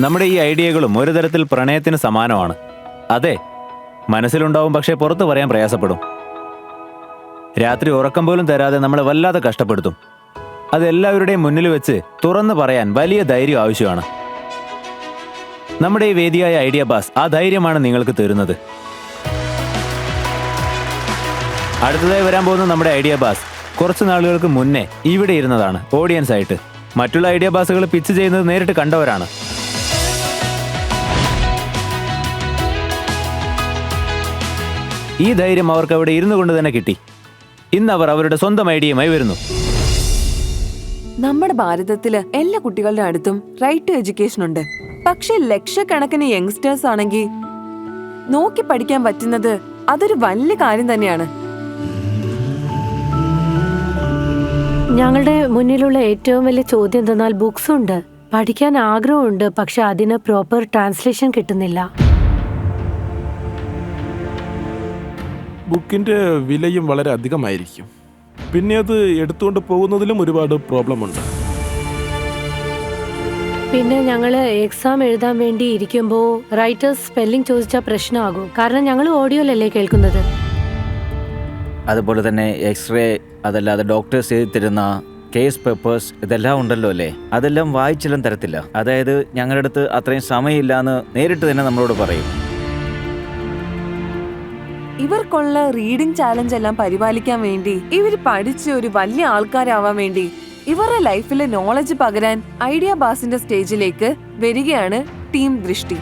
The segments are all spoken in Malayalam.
നമ്മുടെ ഈ ഐഡിയകളും ഒരു തരത്തിൽ പ്രണയത്തിന് സമാനമാണ്. അതെ, മനസ്സിലുണ്ടാവും, പക്ഷേ പുറത്തു പറയാൻ പ്രയാസപ്പെടും. രാത്രി ഉറക്കം പോലും തരാതെ നമ്മളെ വല്ലാതെ കഷ്ടപ്പെടുത്തും. അത് എല്ലാവരുടെയും മുന്നിൽ വെച്ച് തുറന്നു പറയാൻ വലിയ ധൈര്യം ആവശ്യമാണ്. നമ്മുടെ ഈ വേദിയായ ഐഡിയ ബാസ് ആ ധൈര്യമാണ് നിങ്ങൾക്ക് തരുന്നത്. അടുത്തതായി വരാൻ പോകുന്ന നമ്മുടെ ഐഡിയ ബാസ് കുറച്ച് നാളുകൾക്ക് മുന്നേ ഇവിടെ ഇരുന്നതാണ് ഓഡിയൻസ് ആയിട്ട്. മറ്റുള്ള ഐഡിയ ബാസുകൾ പിച്ച് ചെയ്യുന്നത് നേരിട്ട് കണ്ടവരാണ്. ഈ ധൈര്യം അവർക്ക് അവിടെ ഇരുന്നു കൊണ്ട് തന്നെ കിട്ടി. ഇന്ന് അവർ അവരുടെ സ്വന്തം ഐഡിയയുമായി വരുന്നു. നമ്മുടെ ഭാരതത്തില് എല്ലാ കുട്ടികളുടെ അടുത്തും റൈറ്റ് ടു എഡ്യൂക്കേഷൻ ഉണ്ട്. പക്ഷെ ലക്ഷക്കണക്കിന് യങ്സ്റ്റേഴ്സ് ആണെങ്കിൽ നോക്കി പഠിക്കാൻ പറ്റുന്നത് അതൊരു വലിയ കാര്യം തന്നെയാണ്. ഞങ്ങളുടെ മുന്നിലുള്ള ഏറ്റവും വലിയ ചോദ്യം എന്തെന്നാൽ ബുക്സ് ഉണ്ട്, പഠിക്കാൻ ആഗ്രഹമുണ്ട്, പക്ഷെ അതിന് പ്രോപ്പർ ട്രാൻസ്ലേഷൻ കിട്ടുന്നില്ല. ബുക്കിൻ്റെ വിലയും വളരെ അധികമായിരിക്കും. പിന്നെ അത് എടുത്തുകൊണ്ട് പോകുന്നതിലും ഒരുപാട് പ്രോബ്ലം ഉണ്ട്. പിന്നെ ഞങ്ങൾ എക്സാം എഴുതാൻ വേണ്ടി ഇരിക്കുമ്പോൾ റൈറ്റേഴ്സ് സ്പെല്ലിംഗ് ചോദിച്ചാൽ പ്രശ്നമാകും. കാരണം ഞങ്ങൾ ഓഡിയോയിലല്ലേ കേൾക്കുന്നത്. അതുപോലെ തന്നെ എക്സ്റേ, അതല്ലാതെ ഡോക്ടേഴ്സ് എഴുതി തരുന്ന കേസ് പേപ്പേഴ്സ്, ഇതെല്ലാം ഉണ്ടല്ലോ അല്ലേ, അതെല്ലാം വായിച്ചെല്ലാം തരത്തില്ല. അതായത് ഞങ്ങളുടെ അടുത്ത് അത്രയും സമയമില്ല എന്ന് നേരിട്ട് തന്നെ നമ്മളോട് പറയും. ഇവർക്കുള്ള റീഡിംഗ് ചാലഞ്ച് എല്ലാം പരിപാലിക്കാൻ വേണ്ടി, ഇവര് പഠിച്ച് ഒരു വലിയ ആൾക്കാരാവാൻ വേണ്ടി, ഇവരുടെ ലൈഫിലെ നോളജ് പകരാൻ ഐഡിയ ബാസിന്റെ സ്റ്റേജിലേക്ക് വരികയാണ് ടീം ദൃഷ്ടി.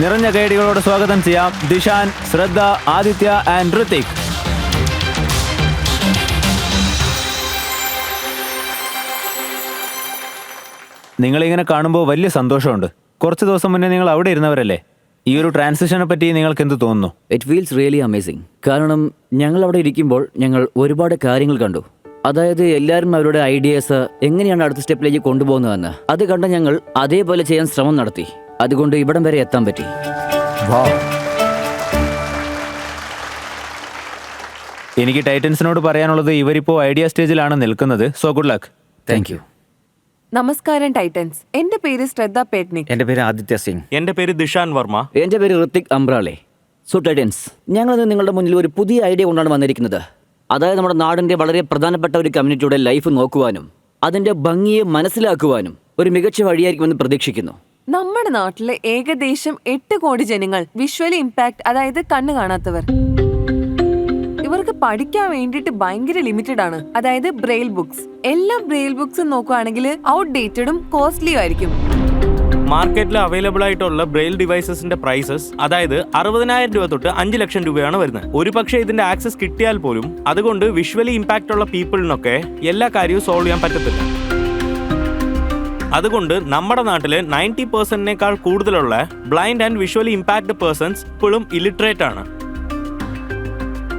നിറഞ്ഞ കൈയടികളോട് സ്വാഗതം ചെയ്യാം ദിശാൻ, ശ്രദ്ധ, ആദിത്യ ആൻഡ് ഋതിക്. നിങ്ങളിങ്ങനെ കാണുമ്പോൾ വലിയ സന്തോഷമുണ്ട്. കുറച്ച് ദിവസം മുന്നേ നിങ്ങൾ അവിടെ ഇരുന്നവരല്ലേ. ഈ ഒരു ട്രാൻസിഷനെ പറ്റി നിങ്ങൾക്ക് എന്ത് തോന്നുന്നു? It feels really amazing. കാരണം ഞങ്ങൾ അവിടെ ഇരിക്കുമ്പോൾ ഞങ്ങൾ ഒരുപാട് കാര്യങ്ങൾ കണ്ടു. അതായത് എല്ലാവരും അവരുടെ ഐഡിയാസ് എങ്ങനെയാണ് അടുത്ത സ്റ്റെപ്പിലേക്ക് കൊണ്ടുപോകുന്നതെന്ന് അത് കണ്ട് ഞങ്ങൾ അതേപോലെ ചെയ്യാൻ ശ്രമം നടത്തി. അതുകൊണ്ട് ഇവിടം വരെ എത്താൻ പറ്റി. എനിക്ക് ടൈറ്റൻസിനോട് പറയാനുള്ളത്, ഇവരിപ്പോ ഐഡിയ സ്റ്റേജിലാണ് നിൽക്കുന്നത്. So good luck. Thank you. നമസ്കാരം ടൈറ്റൻസ്. എന്റെ പേര് ശ്രദ്ധ പേട്നിക്. എൻ്റെ പേര് ആദിത്യ സിംഗ്. എൻ്റെ പേര് ദിഷാൻ വർമ്മ. എൻ്റെ പേര് ഋത്തിക് അംബ്രാളെ. സോ ടൈറ്റൻസ്, ഞങ്ങളിന്ന് നിങ്ങളുടെ മുന്നിൽ ഒരു പുതിയ ഐഡിയ കൊണ്ടാണ് വന്നിരിക്കുന്നത്. അതായത് നമ്മുടെ നാടിൻ്റെ വളരെ പ്രധാനപ്പെട്ട ഒരു കമ്മ്യൂണിറ്റിയുടെ ലൈഫ് നോക്കുവാനും അതിൻ്റെ ഭംഗിയെ മനസ്സിലാക്കുവാനും ഒരു മികച്ച വഴിയായിരിക്കുമെന്ന് പ്രതീക്ഷിക്കുന്നു. നമ്മുടെ നാട്ടിലെ ഏകദേശം 8 കോടി ജനങ്ങൾ വിഷ്വലി ഇമ്പാക്ട്, അതായത് കണ്ണ് കാണാത്തവർ. ഇവർക്ക് പഠിക്കാൻ വേണ്ടിയിട്ട് ഭയങ്കര ലിമിറ്റഡ് ആണ്. അതായത് ബ്രെയിൽ ബുക്സ്. എല്ലാ ബ്രെയിൽ ബുക്സും നോക്കുകയാണെങ്കിൽ ഔട്ട്ഡേറ്റഡും കോസ്റ്റ്ലിയും ആയിരിക്കും. മാർക്കറ്റിൽ അവൈലബിൾ ആയിട്ടുള്ള ബ്രെയിൽ ഡിവൈസസിന്റെ പ്രൈസസ്, അതായത് 60,000 രൂപ തൊട്ട് 5 ലക്ഷം രൂപയാണ് വരുന്നത്. ഒരു പക്ഷേ ഇതിന്റെ ആക്സസ് കിട്ടിയാൽ പോലും അതുകൊണ്ട് വിഷ്വലി ഇമ്പാക്ട് ഉള്ള പീപ്പിളിനൊക്കെ എല്ലാ കാര്യവും സോൾവ് ചെയ്യാൻ പറ്റത്തില്ല. അതുകൊണ്ട് നമ്മുടെ നാട്ടില് 90% കൂടുതലുള്ള blind and visually impact persons ഇപ്പോഴും ഇലിറ്ററേറ്റ് ആണ്.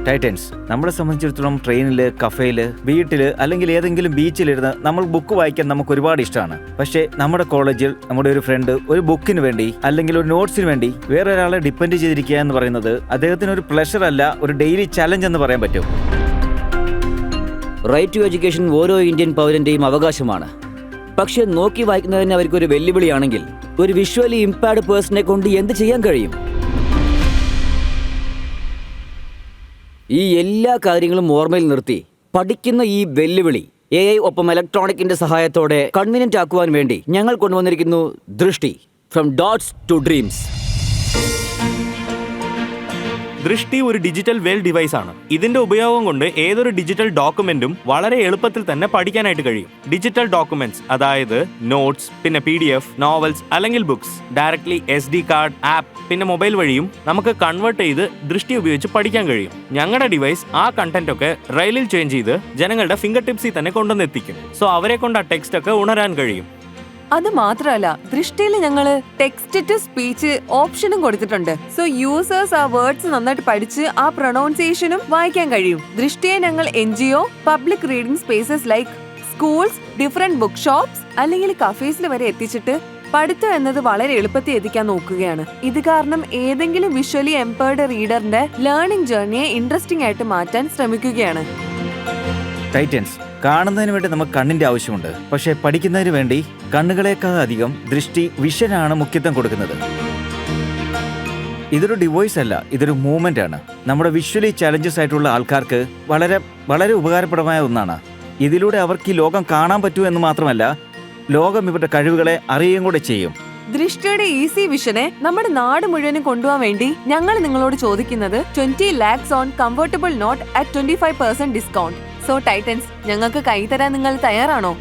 ടൈറ്റൻസ്, നമ്മളെ സംബന്ധിച്ചിടത്തോളം ട്രെയിനിൽ, കഫേയിൽ, വീട്ടിൽ അല്ലെങ്കിൽ ഏതെങ്കിലും ബീച്ചിലിരുന്ന് നമ്മൾ ബുക്ക് വായിക്കാൻ നമുക്ക് ഒരുപാട് ഇഷ്ടമാണ്. പക്ഷേ നമ്മുടെ കോളേജിൽ നമ്മുടെ ഒരു ഫ്രണ്ട് ഒരു ബുക്കിന് വേണ്ടി അല്ലെങ്കിൽ ഒരു നോട്ട്സിന് വേണ്ടി വേറെ ഒരാളെ ഡിപ്പെൻഡ് ചെയ്തിരിക്കുക എന്ന് പറയുന്നത് അദ്ദേഹത്തിന് ഒരു പ്ലഷർ അല്ല, ഒരു ഡെയിലി ചലഞ്ച് എന്ന് പറയാൻ പറ്റും. റൈറ്റ് ടു എഡ്യൂക്കേഷൻ ഓരോ ഇന്ത്യൻ പൗരന്റെയും അവകാശമാണ്. പക്ഷെ നോക്കി വായിക്കുന്നതിന് അവർക്കൊരു വെല്ലുവിളിയാണെങ്കിൽ ഒരു വിഷ്വലി ഇമ്പാക്ട് പേഴ്സണെ കൊണ്ട് എന്ത് ചെയ്യാൻ കഴിയും? ഈ എല്ലാ കാര്യങ്ങളും ഓർമ്മയിൽ നിർത്തി പഠിക്കുന്ന ഈ വെല്ലുവിളി AI ഒപ്പം ഇലക്ട്രോണിക്കിന്റെ സഹായത്തോടെ കൺവീനിയന്റ് ആക്കുവാൻ വേണ്ടി ഞങ്ങൾ കൊണ്ടുവന്നിരിക്കുന്നു ദൃഷ്ടി, ഫ്രം ഡോട്ട്സ് ടു ഡ്രീംസ്. ദൃഷ്ടി ഒരു ഡിജിറ്റൽ വെൽ ഡിവൈസ് ആണ്. ഇതിന്റെ ഉപയോഗം കൊണ്ട് ഏതൊരു ഡിജിറ്റൽ ഡോക്യുമെന്റും വളരെ എളുപ്പത്തിൽ തന്നെ പഠിക്കാനായിട്ട് കഴിയും. ഡിജിറ്റൽ ഡോക്യുമെന്റ്സ്, അതായത് നോട്ട്സ്, പിന്നെ PDF, നോവൽസ് അല്ലെങ്കിൽ books directly SD card, app, പിന്നെ മൊബൈൽ വഴിയും നമുക്ക് കൺവേർട്ട് ചെയ്ത് ദൃഷ്ടി ഉപയോഗിച്ച് പഠിക്കാൻ കഴിയും. ഞങ്ങളുടെ ഡിവൈസ് ആ കണ്ടന്റ് ഒക്കെ റെയിലിൽ ചേഞ്ച് ചെയ്ത് ജനങ്ങളുടെ ഫിംഗർ ടിപ്സിൽ തന്നെ കൊണ്ടുവന്നെത്തിക്കും. സോ അവരെ കൊണ്ട് ആ ടെക്സ്റ്റ് ഒക്കെ ഉണരാൻ കഴിയും. അത് മാത്രമല്ല, ദൃഷ്ടിയിൽ ഞങ്ങള് ടെക്സ്റ്റ് ടു സ്പീച്ച് ഓപ്ഷനും കൊടുത്തിട്ടുണ്ട്. സോ യൂസേഴ്സ് ആ വേർഡ്സ് നന്നായിട്ട് പഠിച്ച് ആ പ്രൊനൗൺസിയേഷനും വായിക്കാൻ കഴിയും. ദൃഷ്ടിയെ ഞങ്ങൾ NGO, public reading spaces like schools, different book shops അല്ലെങ്കിൽ കഫേസിൽ വരെ എത്തിച്ചിട്ട് പഠിത്തം എന്നത് വളരെ എളുപ്പത്തിൽ എത്തിക്കാൻ നോക്കുകയാണ്. ഇത് കാരണം ഏതെങ്കിലും വിഷ്വലി എംപേർഡ് റീഡറിന്റെ ലേണിംഗ് ജേർണിയെ ഇൻട്രസ്റ്റിംഗ് ആയിട്ട് മാറ്റാൻ ശ്രമിക്കുകയാണ്. ടൈറ്റൻസ്, കാണുന്നതിന് വേണ്ടി നമുക്ക് കണ്ണിന്റെ ആവശ്യമുണ്ട്, പക്ഷെ പഠിക്കുന്നതിന് വേണ്ടി കണ്ണുകളേക്കാൾ അധികം വിഷനാണ് മുഖ്യത്വം കൊടുക്കുന്നത്. ഇതൊരു ഡിവൈസ് അല്ല, ഇതൊരു മൂവ്മെന്റ് ആണ്. നമ്മുടെ വിഷ്വലി ചാലഞ്ചസ് ആയിട്ടുള്ള ആൾക്കാർക്ക് വളരെ വളരെ ഉപകാരപ്രദമായ ഒന്നാണ്. ഇതിലൂടെ അവർക്ക് ഈ ലോകം കാണാൻ പറ്റൂ എന്ന് മാത്രമല്ല, ലോകം ഇവരുടെ കഴിവുകളെ അറിയുകയും കൂടെ ചെയ്യും. ദൃഷ്ടിയുടെ ഈസി വിഷനെ നമ്മുടെ നാട് മുഴുവനും കൊണ്ടുപോകാൻ വേണ്ടി ഞങ്ങൾ നിങ്ങളോട് ചോദിക്കുന്നത് 20 lakhs on comfortable not at 25% discount. So titans, ഞങ്ങൾക്ക് കൈ തരാൻ നിങ്ങൾ തയ്യാറാണോ?